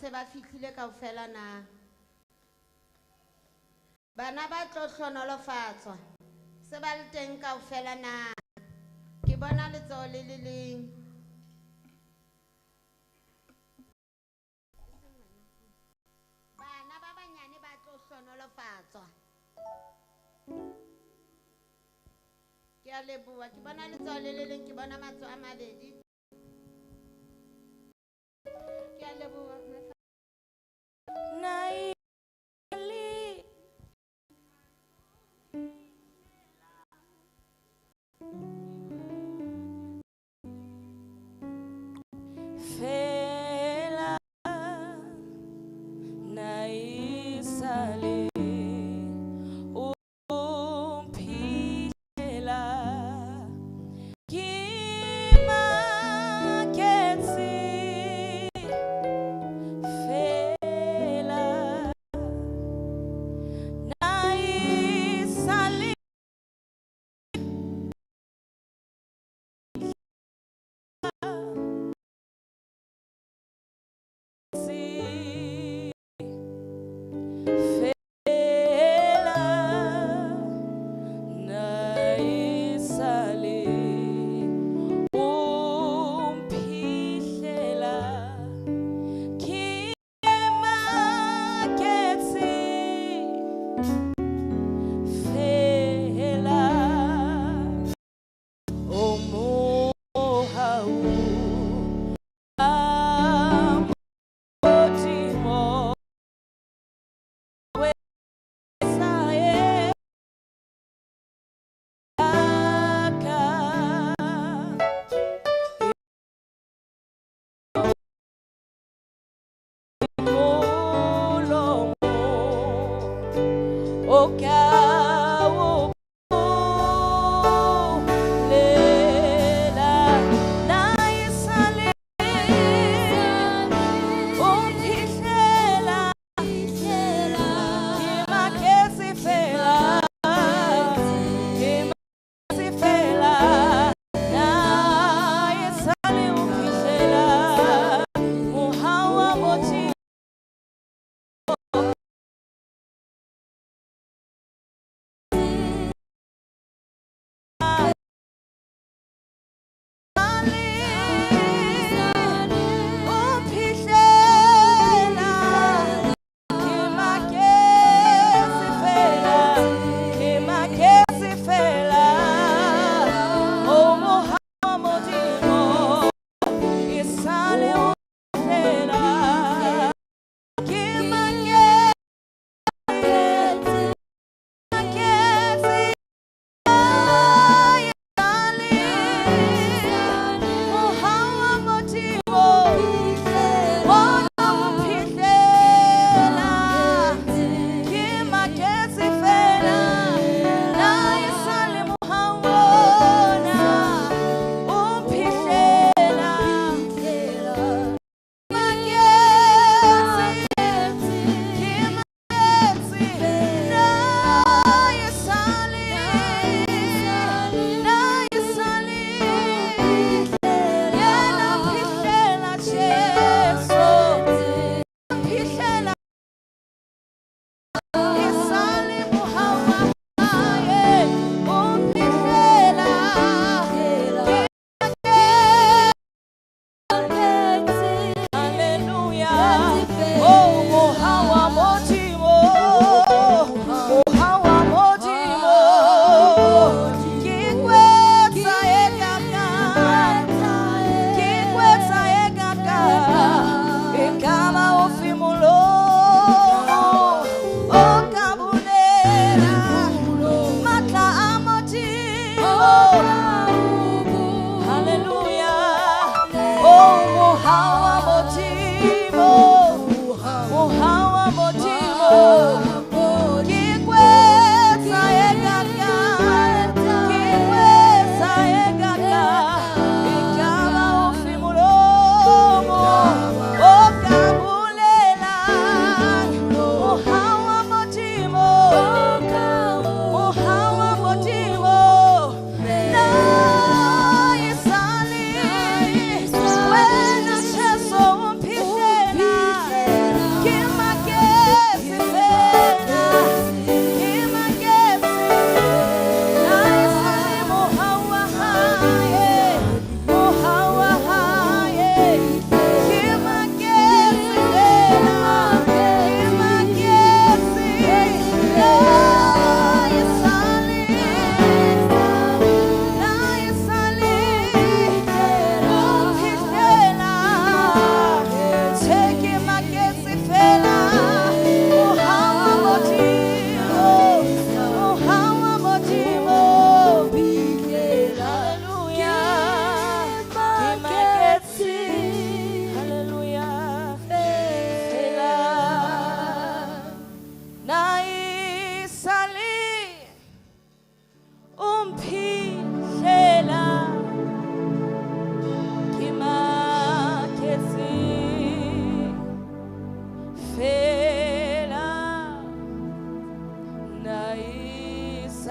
Se ba fihlile kaofela na bana ba tlo hlonolofatswa se ba le teng kaofela na ke bona letsoho le le leng bana ba banyane ba tlo hlonolofatswa ke a leboha ke bona letsoho le le leng ke bona matsoho a mabedi ke a leboha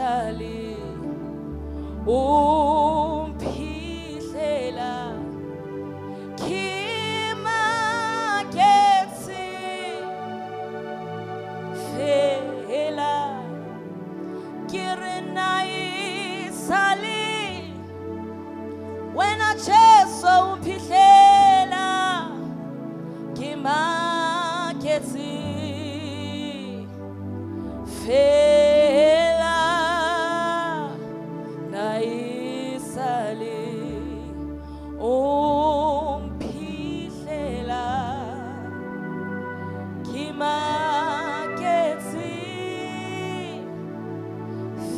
sali umphihlela kimaketsi fela kirenai sali wena Jesu umphihlela kimaketsi fela naisali umphihlela kimaketsi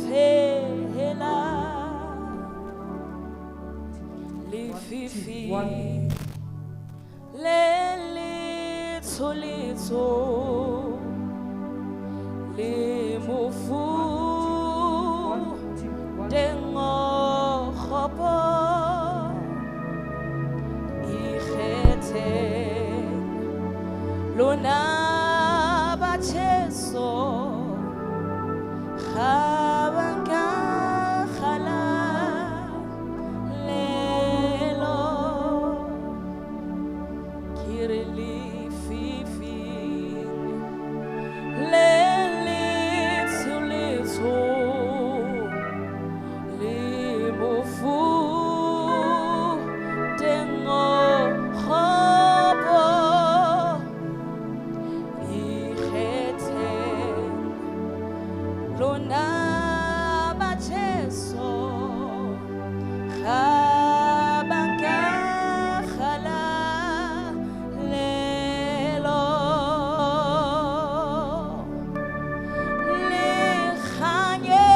fela lififi lelitholitho limufu dengohopo ikhethe lona bacheso khabanga khala lelo kirili fifi lelitholitho limufu dengohopo ikhethe lona bacheso khabanga khala lelo likhanye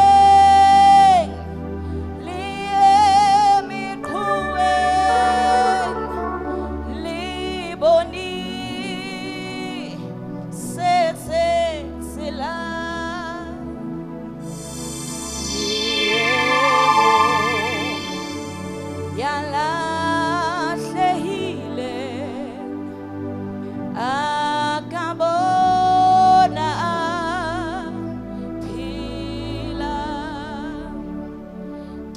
liyemiqhuwe liboni sethe sila yalahlehile akabona aphila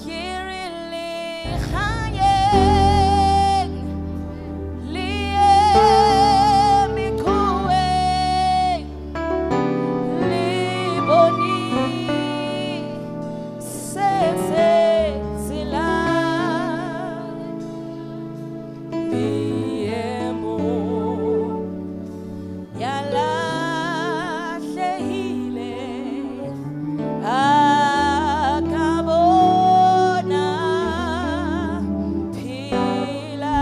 kirilikhanye liyemiqhuwe liboni sethe sila Miemo yalahlehile akabona phila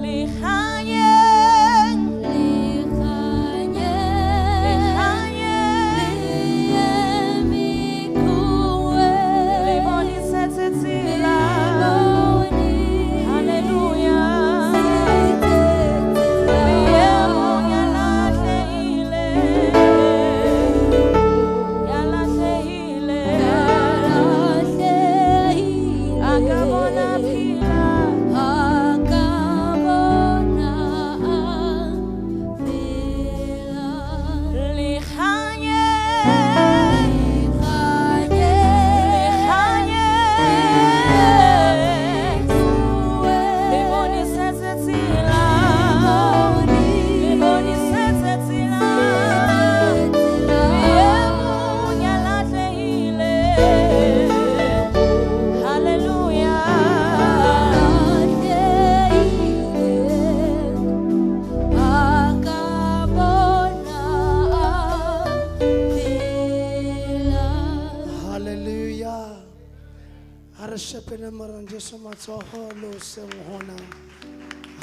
likhanye liyemiqhuwe liboni sethe sila hallelujah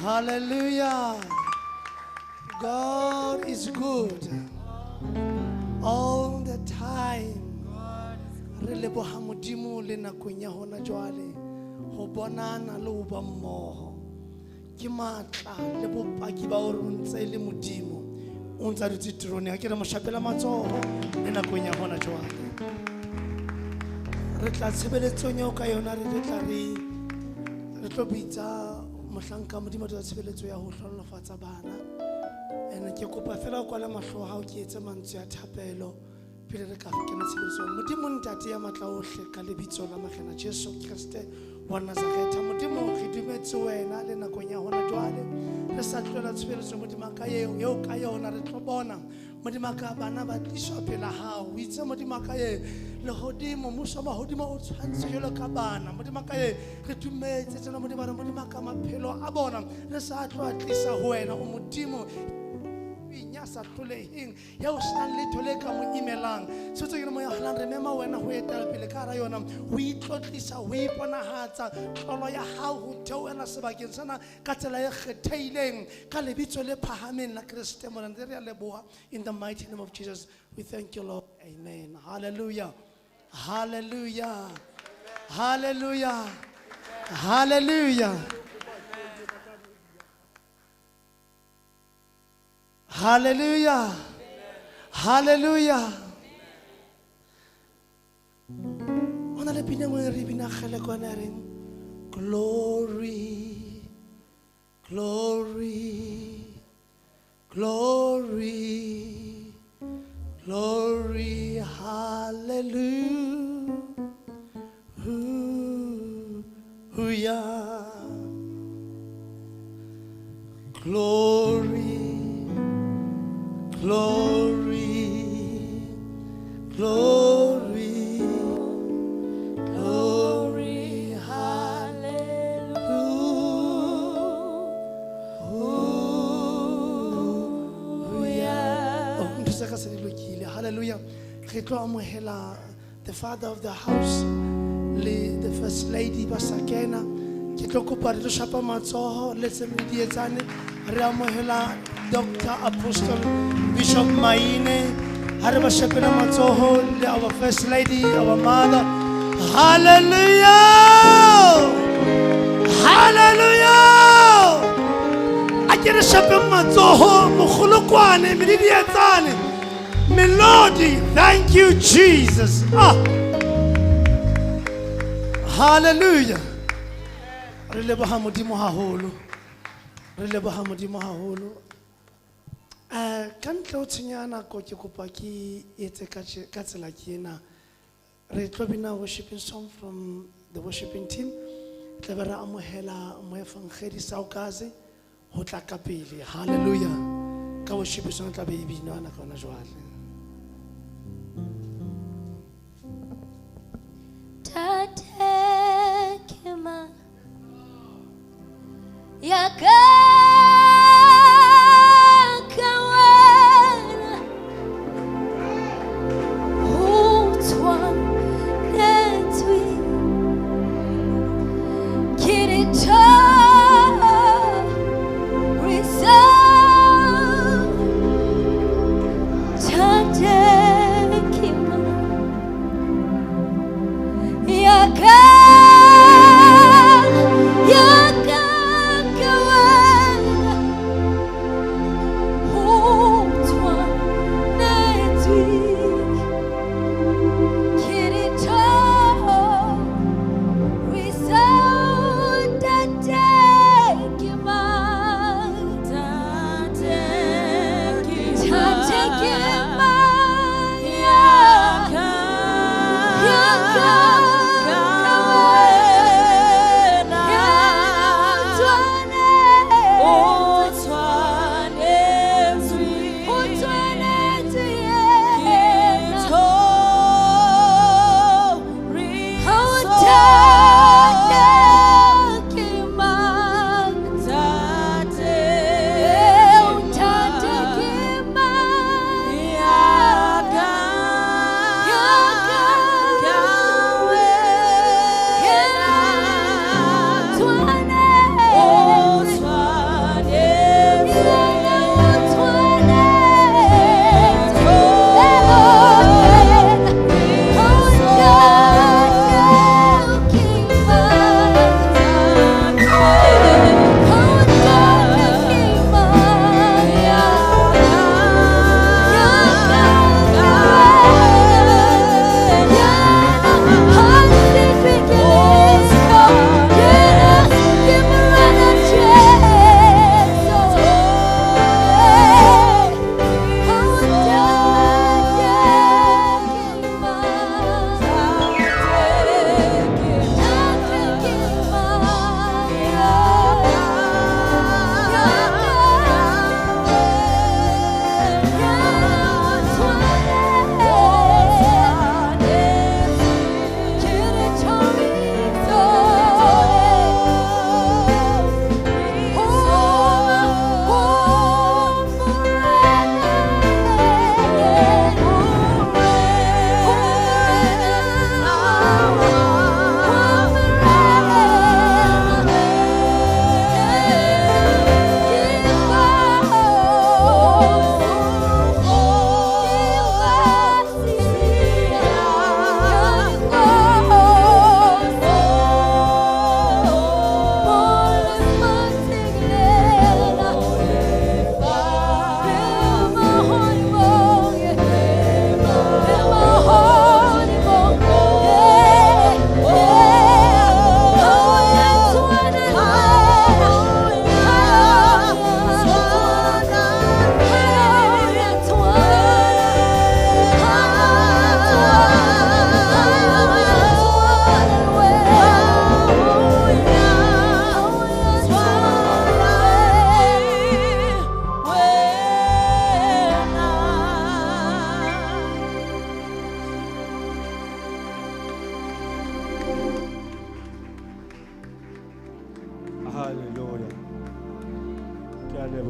Hallelujah. God is good all the time. Re leboha Modimo le nakong ya hona jwale ho bonana le ho ba mmoho. Ke matla le bopaki ba hore o ntse le Modimo o ntse re tsitirone a ke re mo shapela matsoho le nakong ya hona jwale. Re tla tshebeletsong eo ka yona re tla re tlo bitsa mohlanka Modimo tsa tshebeletso ya ho hlolofatsa bana. Ene ke kopa fela o kwala mahlo ha o ke etse mantswe ya thapelo pele re ka kena tshebedisong. Modimo ntate ya matla ohle ka lebitso la Morena Jesu Kriste wa Nazareta. Modimo re dumetse wena le nakong ya hona jwale re sa tlola tshebediso Modimo ka eo ka yona re tlo bona Modimo ka bana ba tliswa pela hao o itse Modimo ka le hodimo muso ba hodimo o tshwantse jalo ka bana Modimo ka re dumetse tsena Modimo ka maphelo a bona re sa tloa tlisa ho wena o Modimo sa tloleheng ya o sena letho le ka mo imelang setse ke mo ya hlang re mema wena ho etela pele ka ra yona ho itlotlisa ho iponahatsa tlolo ya hao ho theoela sebakeng sana ka tsela e kgetheileng ka lebitso le phahameng la Kriste mona re ya leboha in the mighty name of Jesus we thank you Lord amen hallelujah hallelujah hallelujah hallelujah Hallelujah. Hallelujah. On a le pina mo re bina khale kwana reng glory glory glory glory hallelujah glory Glory, glory, glory, hallelujah. Hallelujah. The father of the house, the first lady, Basakena. Kitoko parito shapa matsoho. Let's mediate. Ramohela. Dr. Apostle Bishop Maine, Haraba Shapina Matsoho, our First Lady, our Mother. Hallelujah! Hallelujah! I get a Shapina Matsoho, Mukhulukwane, Midiatane, Melody. Thank you, Jesus. Hallelujah! Releboha Modimo haholo. Releboha Modimo haholo. Kantle o tshenyana ko ke kopa ke etse ka tsela ke ena re tlo bina worshiping song from the worshiping team tla ba ra amohela moefangedi saukaze ho tla ka pele hallelujah ka worshiping song tla be e bina na kona jwale tatekema yaka Time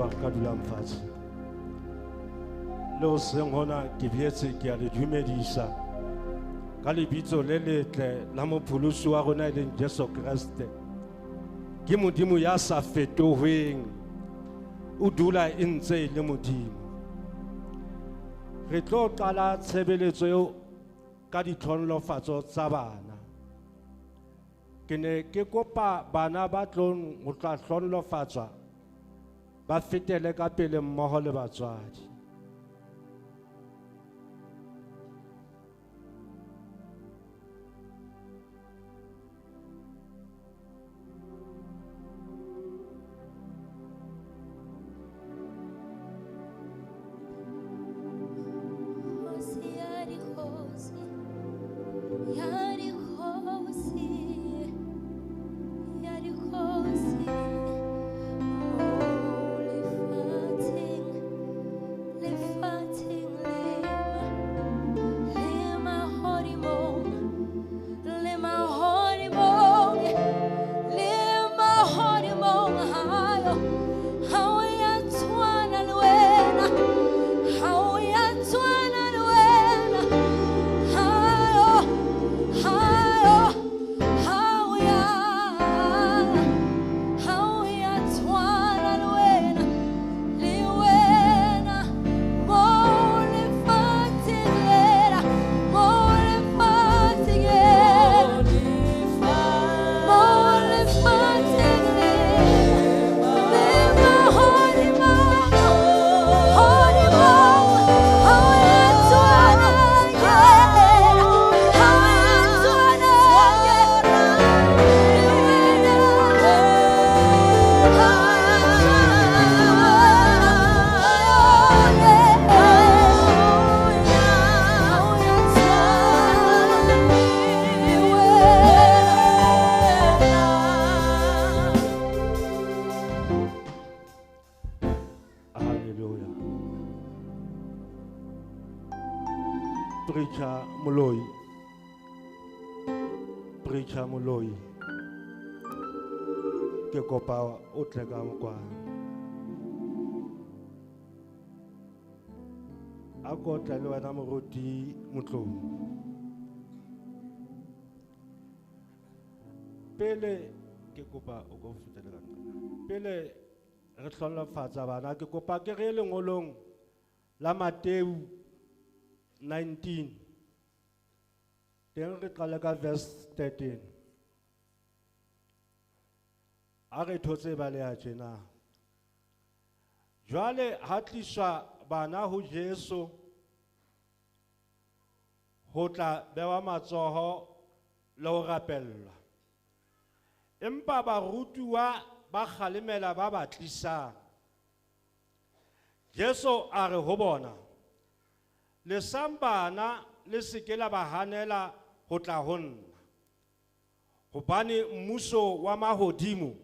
wa ka dulang fatshe le o seng hona ke bietse ke a le dumedisa ka lebitso le letle la mopholosi wa rona e leng Jesu Kriste ke Modimo ya sa fetoheng o dula e ntse le Modimo re tlo qala tshebeletso eo ka ditlhonolofatso tsa bana ke ne ke kopa bana ba tlong ho tla tlhonolofatswa ba fetele ka pele mmoho le batswadi Preacher Moloi ke kopa o tle ka mokwa a ko tla le wena moruti motlong pele ke kopa o go fetela ka pele re hlolofatsa bana ke kopa ke re lengolong la Mateu 19 teng re qala ka verse 13 a re thotse ba le a tjena jwale ha tliswa bana ho Jesu ho tla bewa matsoho le ho rapellwa empa barutuwa ba kgalemela ba batlisang Jesu a re ho bona le sambana le sekela ba hanela ho tla honna hobane mmuso wa mahodimo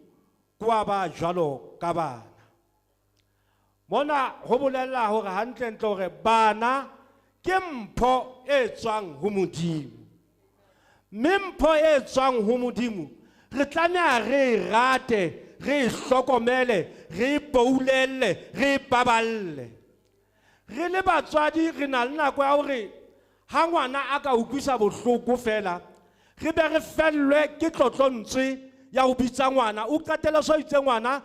kwa ba jwalo ka bana mona ho bolella hore hantle ntle hore bana ke mpho e tswang ho Modimo mme mpho e tswang ho Modimo re tlameha re rate re hlokomele re poulelle re baballe re le batswadi re na le nako ya hore ha ngwana a ka utlwisa bohloko fela re be re fellwe ke tlotlontse ya ho bitsa ngwana o qetela so itse ngwana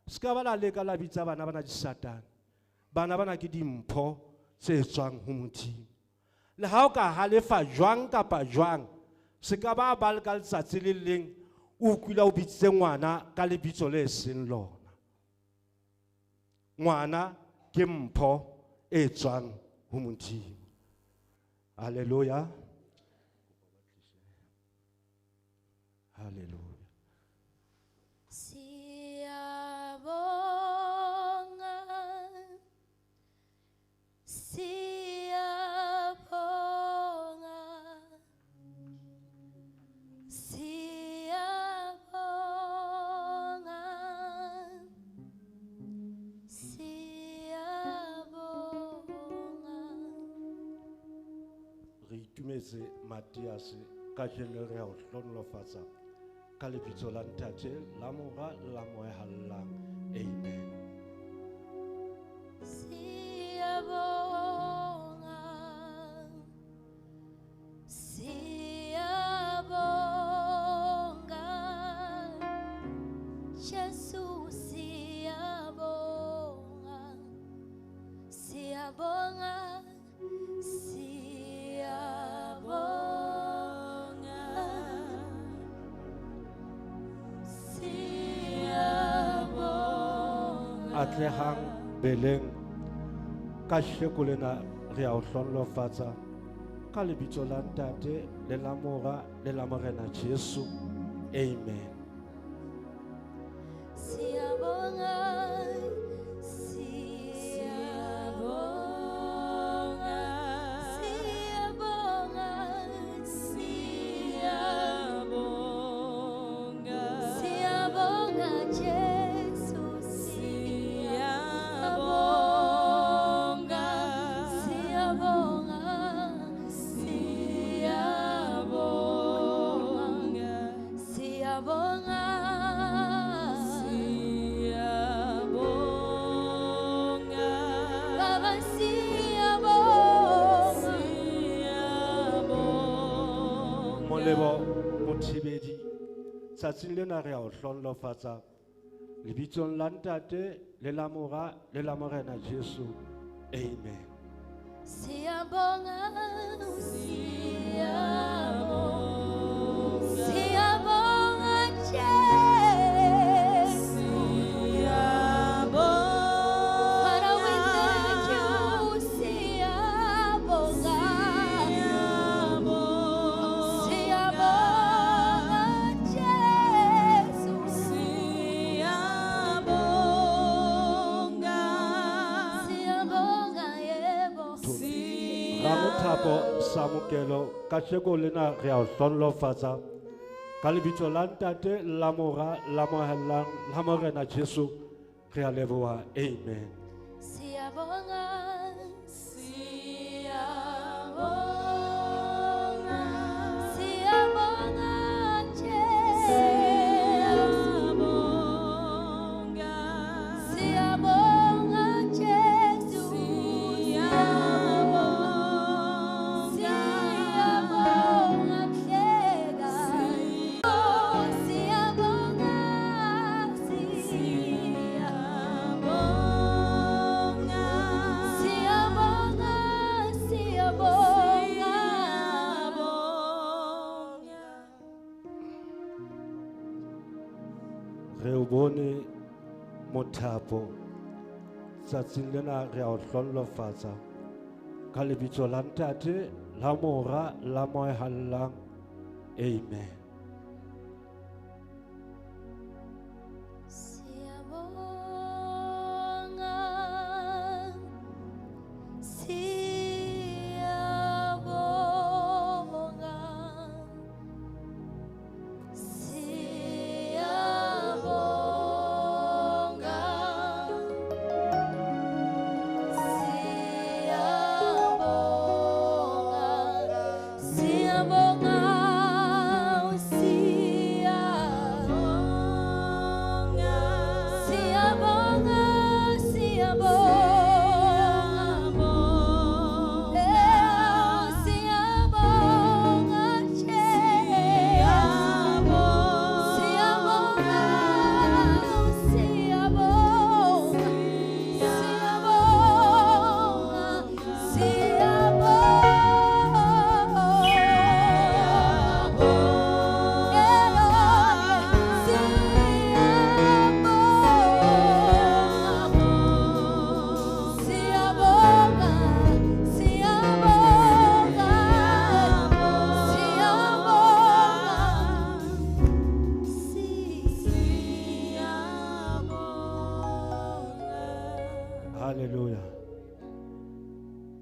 ska bala le ka la bitsa bana bana di Satan bana bana ke dimpho tse tswang ho Modimo le ha o ka halefa jwang kapa jwang se ka ba le ka letsatsi le leng o kwila o bitse ngwana ka lebitso le seng lona ngwana ke mpho e tswang ho Modimo haleluya haleluya Tumetse Matias ka jenere ho hlonolofatsa ka lebitso la ntate la mora la moya hallang amen atlehang beleng ka sheko lena re a o hlonolofatsa ka lebitso la Ntate le la Mora le la Morena Jesu. Amen. Siyabonga, siyabonga, siyabonga, siyabonga, siyabonga Jesu, siyabonga, siyabonga, siyabonga, siyabonga. Molebo mothibedi tsatsing lena re a o hlonolofatsa lebitsong la Ntate le la Mora le la Morena Jesu. Amen. Siyabonga, siyabonga, siyabonga Jesu, siyabonga. Father, we thank you, siyabonga, siyabonga Jesu, siyabonga, siyabonga yebo. Ramothapo Samukelo kasheko lena re a o hlonolofatsa ka lebitso la Ntate la Mora la Morena Jesu re a leboha. Amen. Siyabonga, siyabonga, siyabonga Jesu, siyabonga, siyabonga Jesu, siyabonga, siyabonga Mhleka, oh siyabonga, siyabonga, siyabonga, siyabonga. Re o bone Mothapo tsatsing lena re a o hlonolofatsa ka lebitso la Ntate la Mora la Mohallang. Amen. Siyabonga, siyabonga, siyabonga, siyabonga, siyabonga, Hallelujah.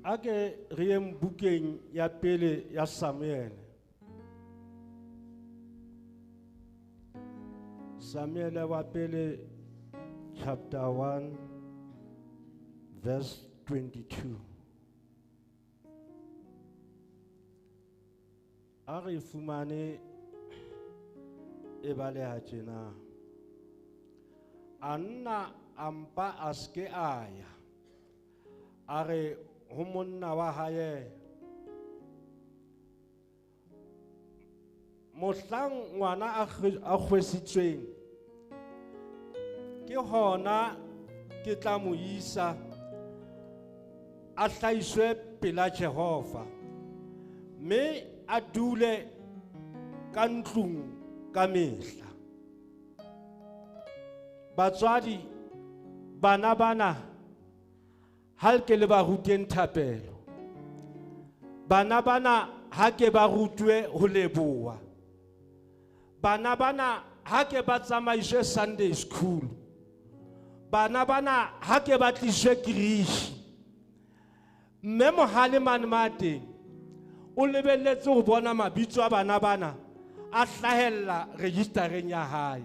Ake re yeng bukeng ya pele ya Samuel. Samuel wa pele chapter 1 verse 22. Are fumane e baleha tjena. Anna ampa aske aya. Are ho monna wa hae mohlang ngwana a kgwesitsweng ke hona ke tla mo isa a hlaiswe pela Jehova me a dule ka ntlong ka mehla. Batswadi bana ha ke le ba ruteng thapelo, bana ha ke ba rutwe ho leboha, bana ha ke ba tsamaiswe Sunday school, bana ha ke ba tliswe kirishi. Mme mohale mane mate o lebelletse ho bona mabitso a bana a hlahella registereng ya hae.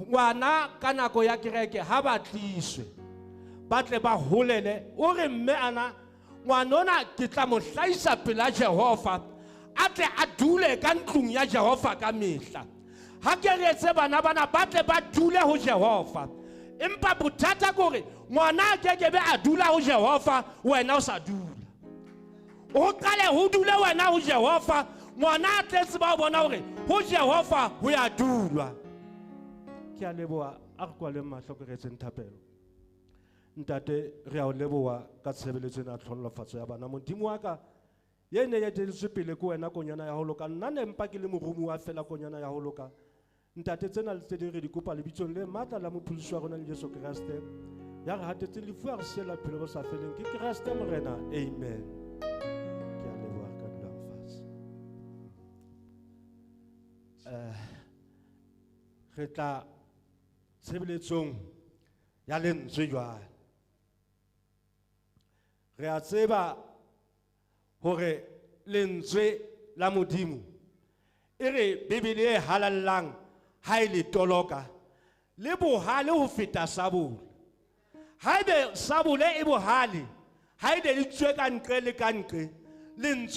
Ngwana ka nako ya kereke ha ba tliswe ba tle ba holele o re mme ana ngwanona ke tla mo hlaisa pela Jehova a tle a dule ka ntlong ya Jehova ka mehla. Ha ke retse bana ba tle ba dule ho Jehova, empa bothata kore ngwana ke be a dula ho Jehova, wena o sa dula. O qale ho dule wena ho Jehova, ngwana a tletse ba bona hore ho Jehova ho ya dulwa. Ke a leboha a re kwaleng mahlo ke retseng thapelo. Ntate re a o leboha ka tshebeletso ena tlhonolofatso ya bana. Modimo wa ka ye ne ya deditswe pele ko wena konyana ya ho loka, nna ne mpa ke le morumi wa fela konyana ya ho loka. Ntate tsena le tse ding re di kopa lebitsong le matla la mopholosi wa rona le Jesu Kriste ya re hatetse lefu a re siela phelo bo sa feleng ke Kriste morena. Amen. Ke a leboha ka dulang fatshe. Re tla tshebeletsong ya lentswe jwale. Re a tseba hore lentswe la Modimo e re Bibele e halallang ha ile toloka le bohale ho feta sabole. Haebe sabole e bohale, haebe le tswe ka nqe le ka nqe, lentswe